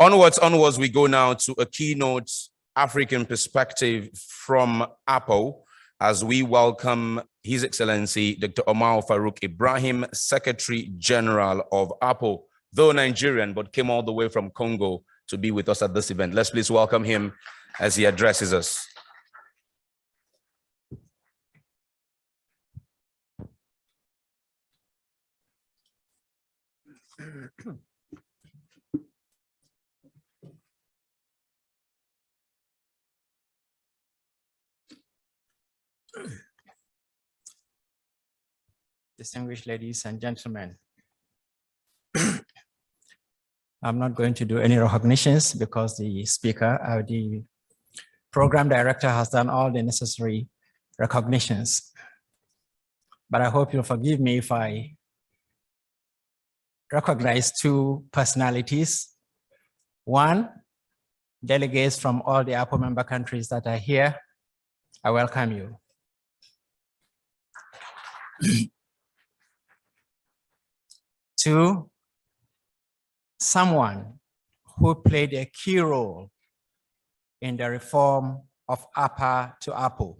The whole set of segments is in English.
Onwards, we go now to a keynote African perspective from APPO as we welcome His Excellency Dr. Omar Farouk Ibrahim, Secretary General of APPO, though Nigerian, but came all the way from Congo to be with us at this event. Let's please welcome him as he addresses us. Distinguished ladies and gentlemen, I'm not going to do any recognitions because the speaker, the program director has done all the necessary recognitions. But I hope you'll forgive me if I recognize two personalities. One, delegates from all the APPO member countries that are here. I welcome you. Two, someone who played a key role in the reform of APA to APPO.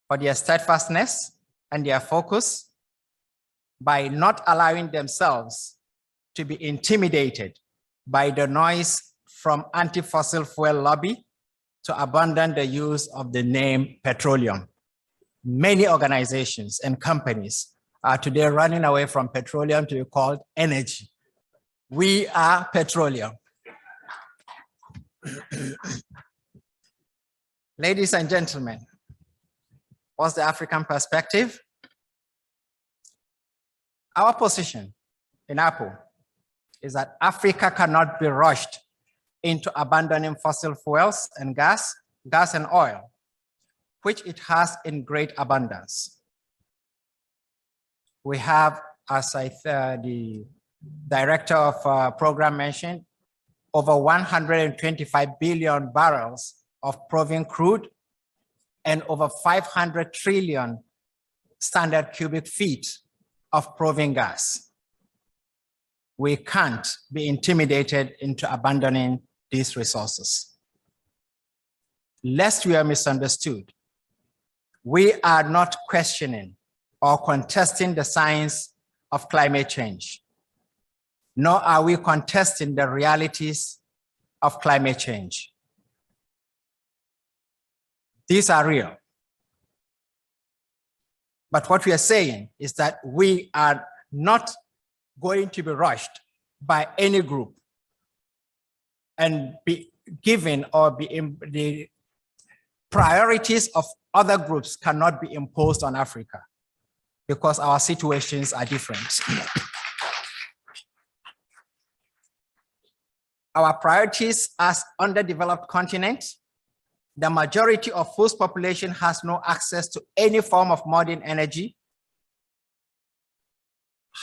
For their steadfastness and their focus by not allowing themselves to be intimidated by the noise from anti-fossil fuel lobby to abandon the use of the name petroleum. Many organizations and companies are today running away from petroleum to be called energy. We are petroleum. Ladies and gentlemen, what's the African perspective? Our position in APPO is that Africa cannot be rushed into abandoning fossil fuels and gas and oil, which it has in great abundance. We have, as the director of program mentioned, over 125 billion barrels of proven crude and over 500 trillion standard cubic feet of proven gas. We can't be intimidated into abandoning these resources. Lest we are misunderstood, we are not questioning or contesting the science of climate change, nor are we contesting the realities of climate change. These are real. But what we are saying is that we are not going to be rushed by any group and be given or be in the priorities of other groups cannot be imposed on Africa because our situations are different. Our priorities as underdeveloped continent, the majority of whose population has no access to any form of modern energy,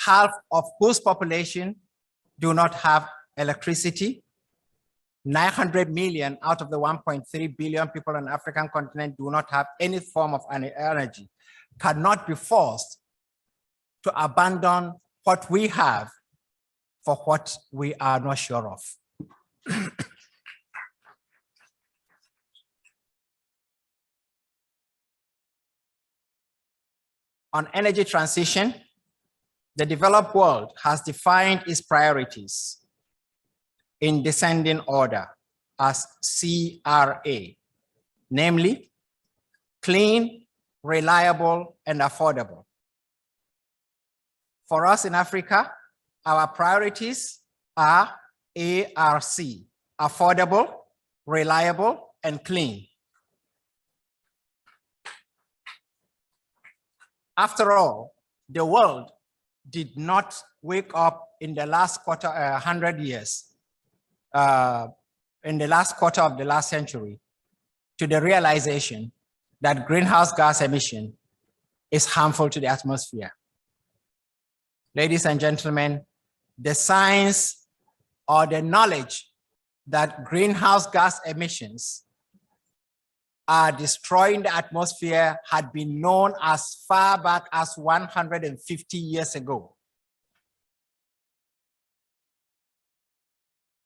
half of whose population do not have electricity, 900 million out of the 1.3 billion people on the African continent do not have any form of energy, cannot be forced to abandon what we have for what we are not sure of. On energy transition, the developed world has defined its priorities in descending order as CRA, namely clean, reliable, and affordable. For us in Africa, our priorities are ARC, affordable, reliable, and clean. After all, the world did not wake up in the last 100 years, in the last quarter of the last century, to the realization that greenhouse gas emission is harmful to the atmosphere. Ladies and gentlemen, the science or the knowledge that greenhouse gas emissions are destroying the atmosphere had been known as far back as 150 years ago.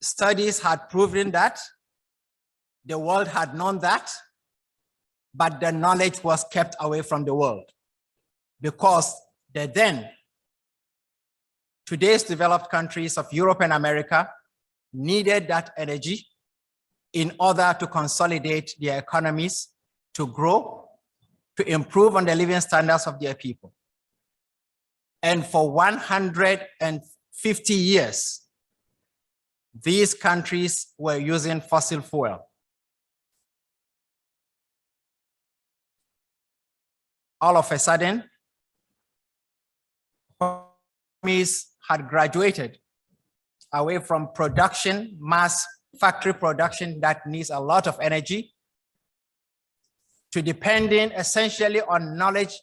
Studies had proven that, the world had known that, but the knowledge was kept away from the world because today's developed countries of Europe and America needed that energy in order to consolidate their economies, to grow, to improve on the living standards of their people. And for 150 years, these countries were using fossil fuel. All of a sudden, economies had graduated away from production, mass factory production that needs a lot of energy, to depending essentially on knowledge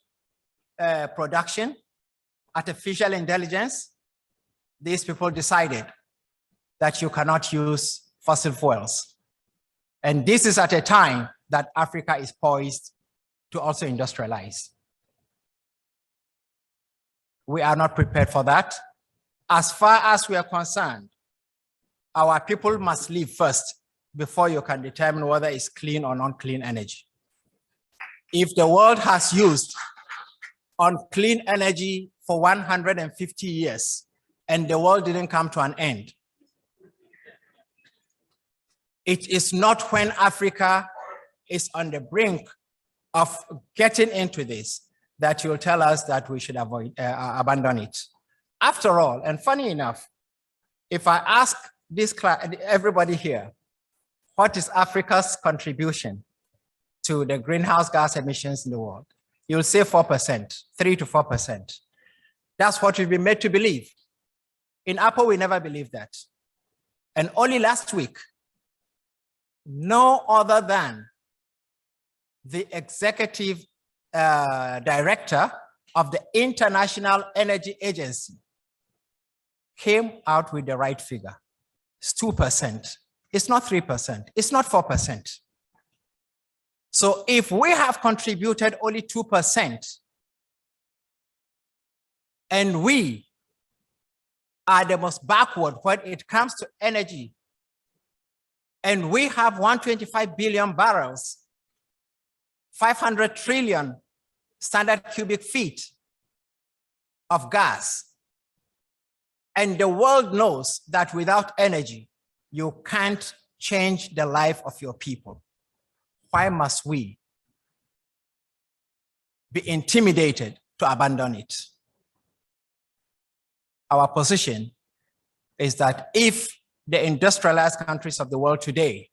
production, artificial intelligence. These people decided that you cannot use fossil fuels. And this is at a time that Africa is poised to also industrialize. We are not prepared for that. As far as we are concerned, our people must live first before you can determine whether it's clean or non-clean energy. If the world has used unclean energy for 150 years and the world didn't come to an end, it is not when Africa is on the brink of getting into this that you'll tell us that we should abandon it. After all, and funny enough, if I ask everybody here, what is Africa's contribution to the greenhouse gas emissions in the world? You'll say 4%, 3 to 4%. That's what we've been made to believe. In APPO, we never believed that. And only last week, no other than the executive director of the International Energy Agency came out with the right figure. It's 2%. It's not 3%. It's not 4%. So if we have contributed only 2%, and we are the most backward when it comes to energy, and we have 125 billion barrels, 500 trillion standard cubic feet of gas, and the world knows that without energy, you can't change the life of your people. Why must we be intimidated to abandon it? Our position is that if the industrialized countries of the world today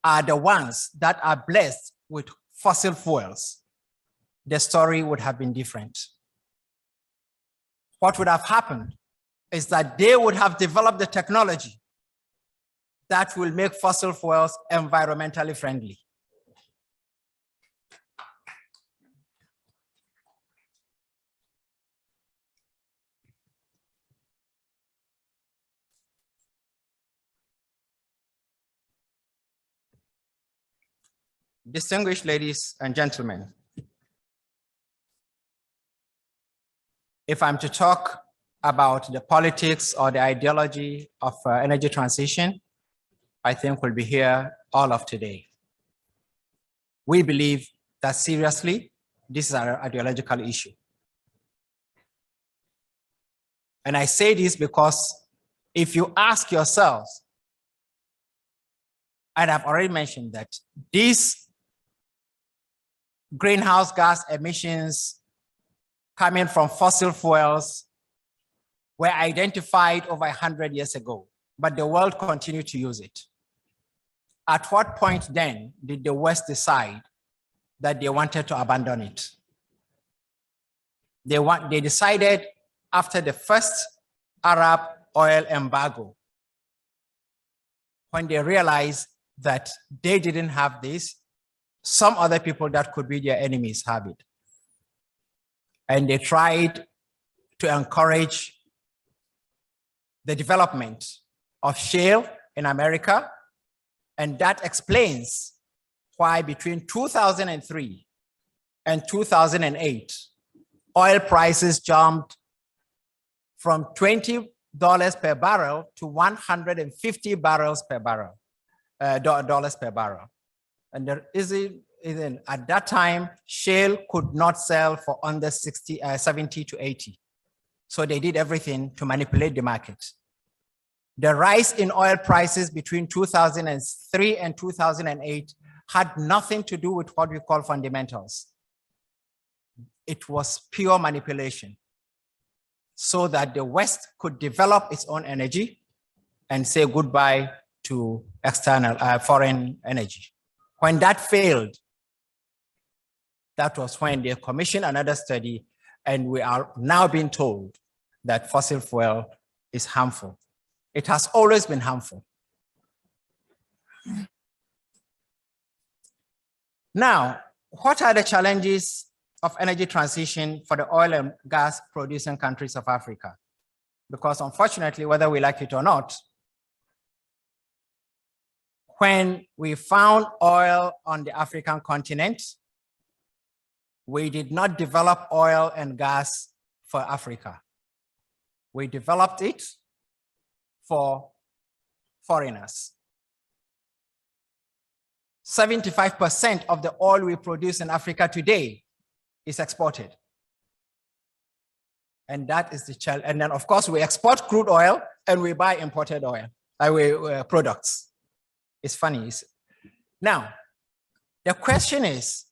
are the ones that are blessed with fossil fuels, the story would have been different. What would have happened is that they would have developed the technology that will make fossil fuels environmentally friendly. Distinguished ladies and gentlemen, if I'm to talk about the politics or the ideology of energy transition, I think we'll be here all of today. We believe that seriously, this is an ideological issue. And I say this because if you ask yourselves, and I've already mentioned that these greenhouse gas emissions coming from fossil fuels were identified over 100 years ago, but the world continued to use it. At what point then did the West decide that they wanted to abandon it? They decided after the first Arab oil embargo, when they realized that they didn't have this, some other people that could be their enemies have it. And they tried to encourage the development of shale in America. And that explains why between 2003 and 2008, oil prices jumped from $20 per barrel to $150 dollars per barrel. And there isn't at that time, shale could not sell for under 70 to 80. So they did everything to manipulate the market. The rise in oil prices between 2003 and 2008 had nothing to do with what we call fundamentals. It was pure manipulation so that the West could develop its own energy and say goodbye to external foreign energy. When that failed, that was when they commissioned another study, and we are now being told that fossil fuel is harmful. It has always been harmful. Now, what are the challenges of energy transition for the oil and gas producing countries of Africa? Because unfortunately, whether we like it or not, when we found oil on the African continent, we did not develop oil and gas for Africa. We developed it for foreigners. 75% of the oil we produce in Africa today is exported. And that is the challenge. And then of course we export crude oil and we buy imported oil, products. It's funny. Now, the question is,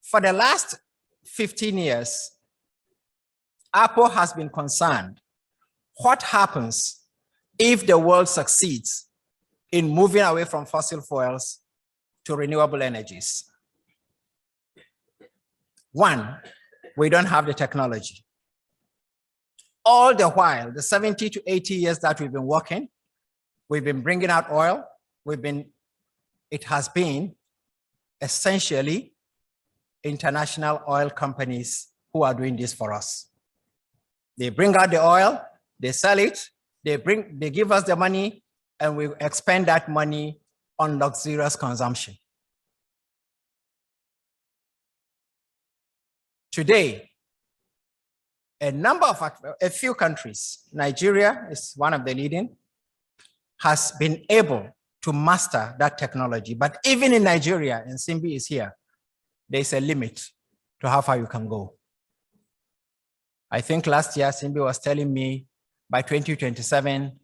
for the last 15 years, APPO has been concerned. What happens if the world succeeds in moving away from fossil fuels to renewable energies? One, we don't have the technology. All the while, the 70 to 80 years that we've been working, we've been bringing out oil. It has been essentially international oil companies who are doing this for us. They bring out the oil, they sell it, they give us the money, and we expend that money on luxurious consumption. Today, a few countries, Nigeria is one of the leading, has been able to master that technology. But even in Nigeria, and Simbi is here, there's a limit to how far you can go. I think last year, Simbi was telling me by 2027,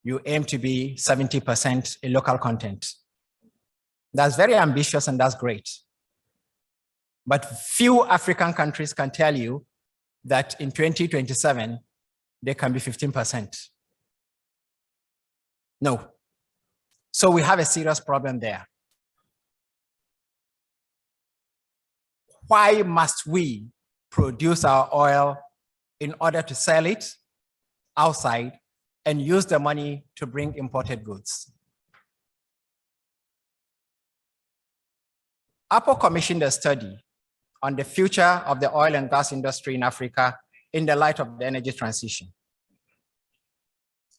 you aim to be 70% in local content. That's very ambitious and that's great. But few African countries can tell you that in 2027, they can be 15%. No. So we have a serious problem there. Why must we produce our oil in order to sell it outside and use the money to bring imported goods? APPO commissioned a study on the future of the oil and gas industry in Africa in the light of the energy transition.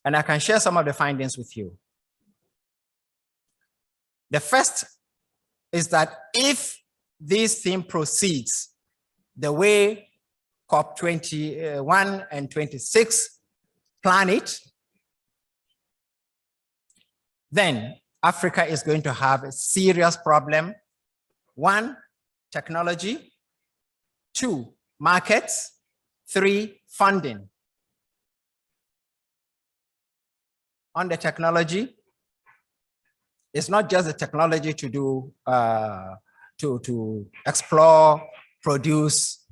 And I can share some of the findings with you. The first is that if this thing proceeds the way COP21 and 26 plan it, then Africa is going to have a serious problem. One, technology. Two, markets. Three, funding. On the technology, It's not just the technology to do, to explore, produce,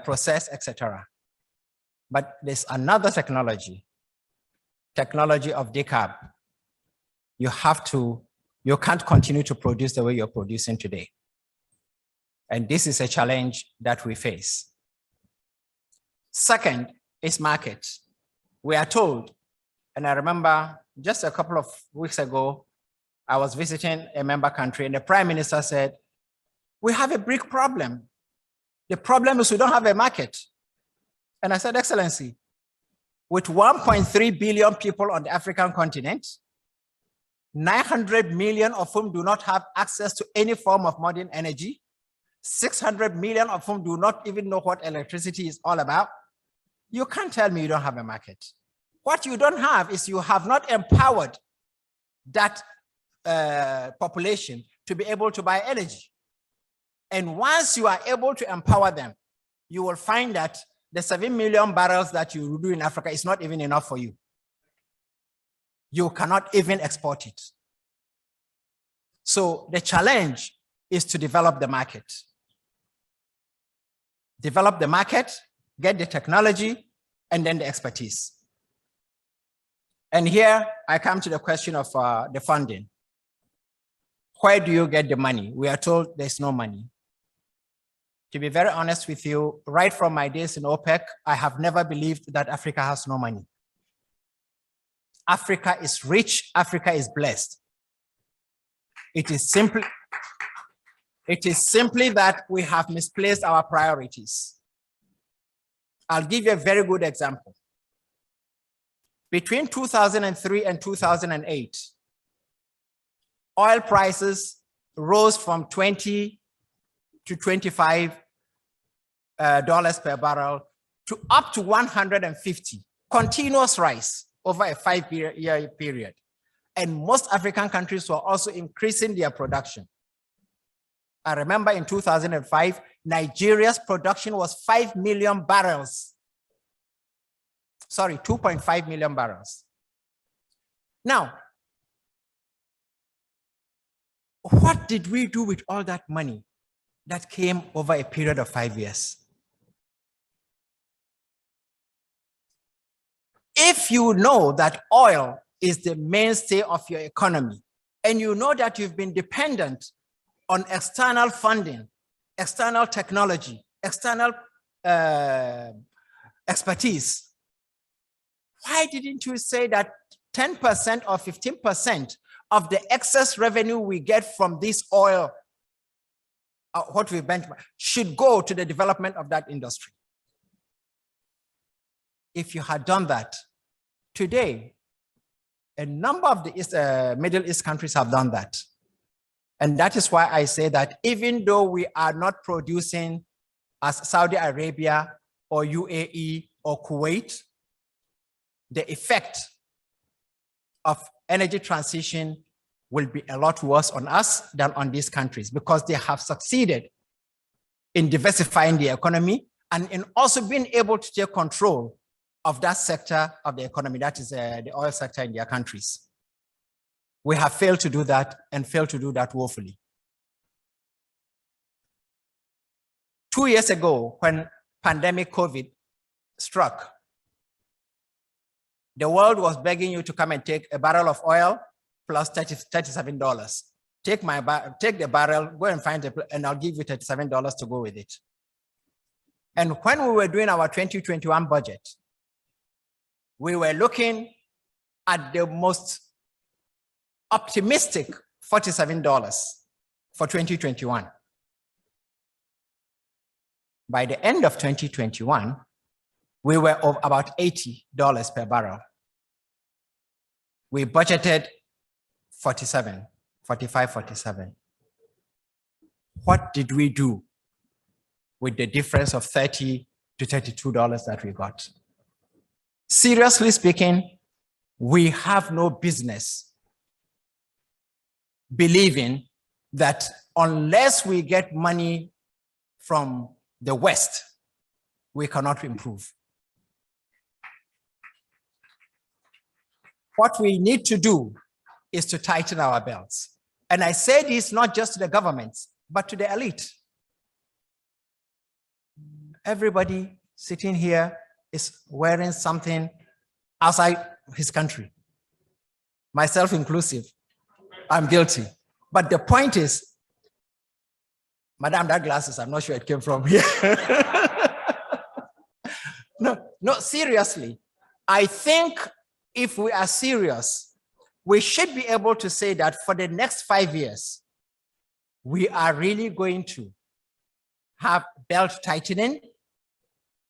process, etc. But there's another technology of decarb. You can't continue to produce the way you're producing today. And this is a challenge that we face. Second is market. We are told, and I remember just a couple of weeks ago, I was visiting a member country and the Prime Minister said, we have a big problem. The problem is we don't have a market. And I said, Excellency, with 1.3 billion people on the African continent, 900 million of whom do not have access to any form of modern energy, 600 million of whom do not even know what electricity is all about, you can't tell me you don't have a market. What you don't have is you have not empowered that population to be able to buy energy. And once you are able to empower them, you will find that the 7 million barrels that you do in Africa is not even enough for you. You cannot even export it. So the challenge is to develop the market. Develop the market, get the technology, and then the expertise. And here I come to the question of the funding. Where do you get the money? We are told there's no money. To be very honest with you, right from my days in APPO, I have never believed that Africa has no money. Africa is rich, Africa is blessed. It is simply that we have misplaced our priorities. I'll give you a very good example. Between 2003 and 2008, oil prices rose from $20 to $25 per barrel to up to 150, continuous rise over a 5-year period. And most African countries were also increasing their production. I remember in 2005, Nigeria's production was 5 million barrels. Sorry, 2.5 million barrels. Now, what did we do with all that money that came over a period of 5 years? If you know that oil is the mainstay of your economy, and you know that you've been dependent on external funding, external technology, external expertise, why didn't you say that 10% or 15% of the excess revenue we get from this oil, what we benchmark, should go to the development of that industry? If you had done that, today, a number of the Middle East countries have done that. And that is why I say that even though we are not producing as Saudi Arabia or UAE or Kuwait, the effect of energy transition will be a lot worse on us than on these countries, because they have succeeded in diversifying the economy and in also being able to take control of that sector of the economy, that is the oil sector in their countries. We have failed to do that, and failed to do that woefully. 2 years ago, when pandemic COVID struck, the world was begging you to come and take a barrel of oil plus $37. Take the barrel, go and find it, and I'll give you $37 to go with it. And when we were doing our 2021 budget, we were looking at the most optimistic $47 for 2021. By the end of 2021, we were of about $80 per barrel. We budgeted 47, 45, 47. What did we do with the difference of $30 to $32 that we got? Seriously speaking, we have no business believing that unless we get money from the West, we cannot improve. What we need to do is to tighten our belts. And I say this not just to the governments, but to the elite. Everybody sitting here is wearing something outside his country, myself inclusive. I'm guilty. But the point is, Madam, that glasses, I'm not sure it came from here. No, seriously. I think if we are serious, we should be able to say that for the next 5 years, we are really going to have belt tightening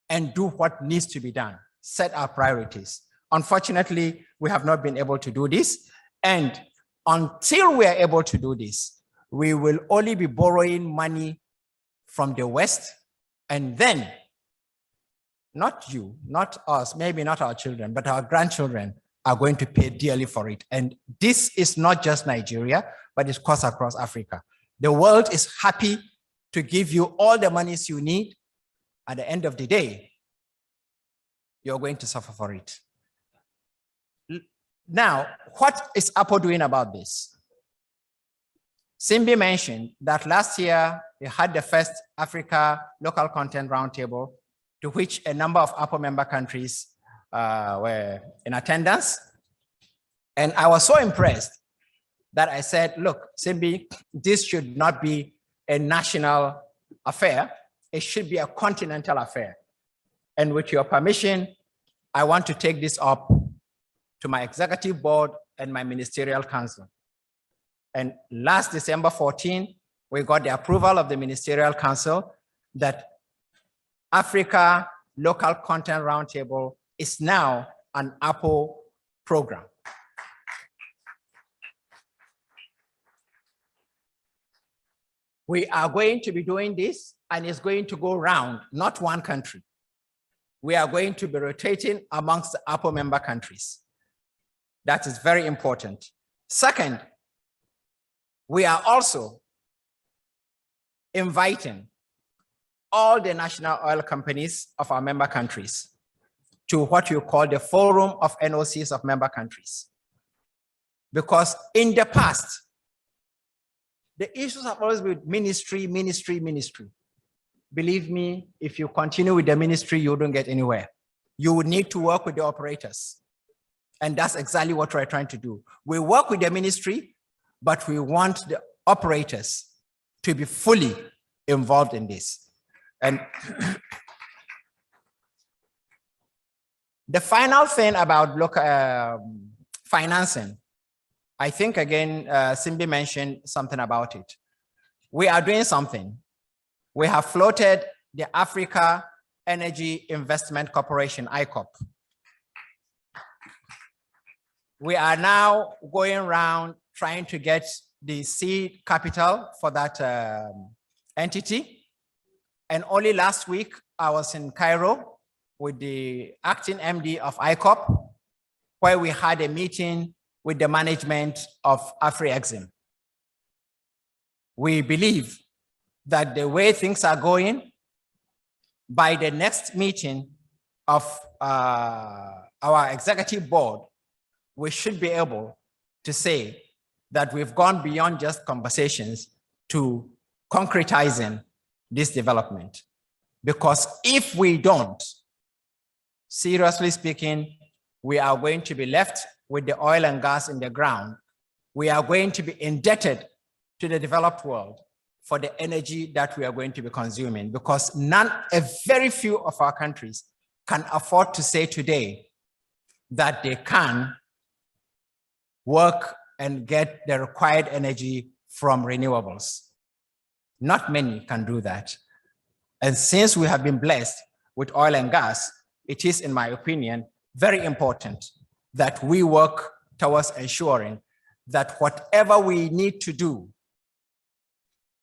and do what needs to be done, set our priorities. Unfortunately, we have not been able to do this. And until we are able to do this, we will only be borrowing money from the West, and then not you, not us, maybe not our children, but our grandchildren are going to pay dearly for it. And this is not just Nigeria, but it's across Africa. The world is happy to give you all the monies you need. At the end of the day, you're going to suffer for it. Now, what is APPO doing about this? Simbi mentioned that last year, they had the first Africa Local Content Roundtable, to which a number of APPO member countries were in attendance. And I was so impressed that I said, look, Simbi, this should not be a national affair. It should be a continental affair. And with your permission, I want to take this up to my executive board and my ministerial council. And last December 14, we got the approval of the ministerial council that Africa Local Content Roundtable is now an APPO program. We are going to be doing this, and it's going to go round, not one country. We are going to be rotating amongst the APPO member countries. That is very important. Second, we are also inviting all the national oil companies of our member countries to what you call the Forum of NOCs of member countries. Because in the past, the issues have always been ministry. Believe me, if you continue with the ministry, you don't get anywhere. You would need to work with the operators. And that's exactly what we're trying to do. We work with the ministry, but we want the operators to be fully involved in this. And the final thing about financing, I think again, Simbi mentioned something about it. We are doing something. We have floated the Africa Energy Investment Corporation, ICOP. We are now going around trying to get the seed capital for that entity. And only last week, I was in Cairo with the acting MD of ICOP, where we had a meeting with the management of AfriExim. We believe that the way things are going, by the next meeting of our executive board, we should be able to say that we've gone beyond just conversations to concretizing this development. Because if we don't, seriously speaking, we are going to be left with the oil and gas in the ground. We are going to be indebted to the developed world for the energy that we are going to be consuming, because a very few of our countries can afford to say today that they can work and get the required energy from renewables. Not many can do that. And since we have been blessed with oil and gas, it is, in my opinion, very important that we work towards ensuring that whatever we need to do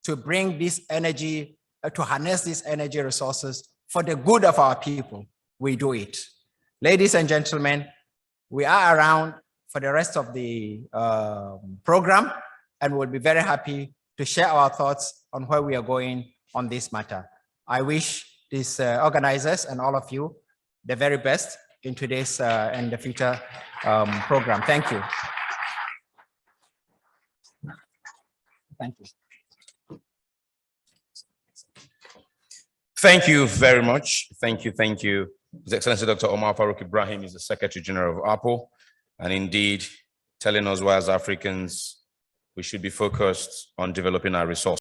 to bring this energy, to harness these energy resources for the good of our people, we do it. Ladies and gentlemen, we are around for the rest of the program, and we'll be very happy to share our thoughts on where we are going on this matter. I wish these organizers and all of you the very best in today's and the future program. Thank you. Thank you. Thank you very much. Thank you. Thank you. His Excellency Dr. Omar Farouk Ibrahim is the Secretary General of APPO, and indeed telling us why as Africans we should be focused on developing our resources.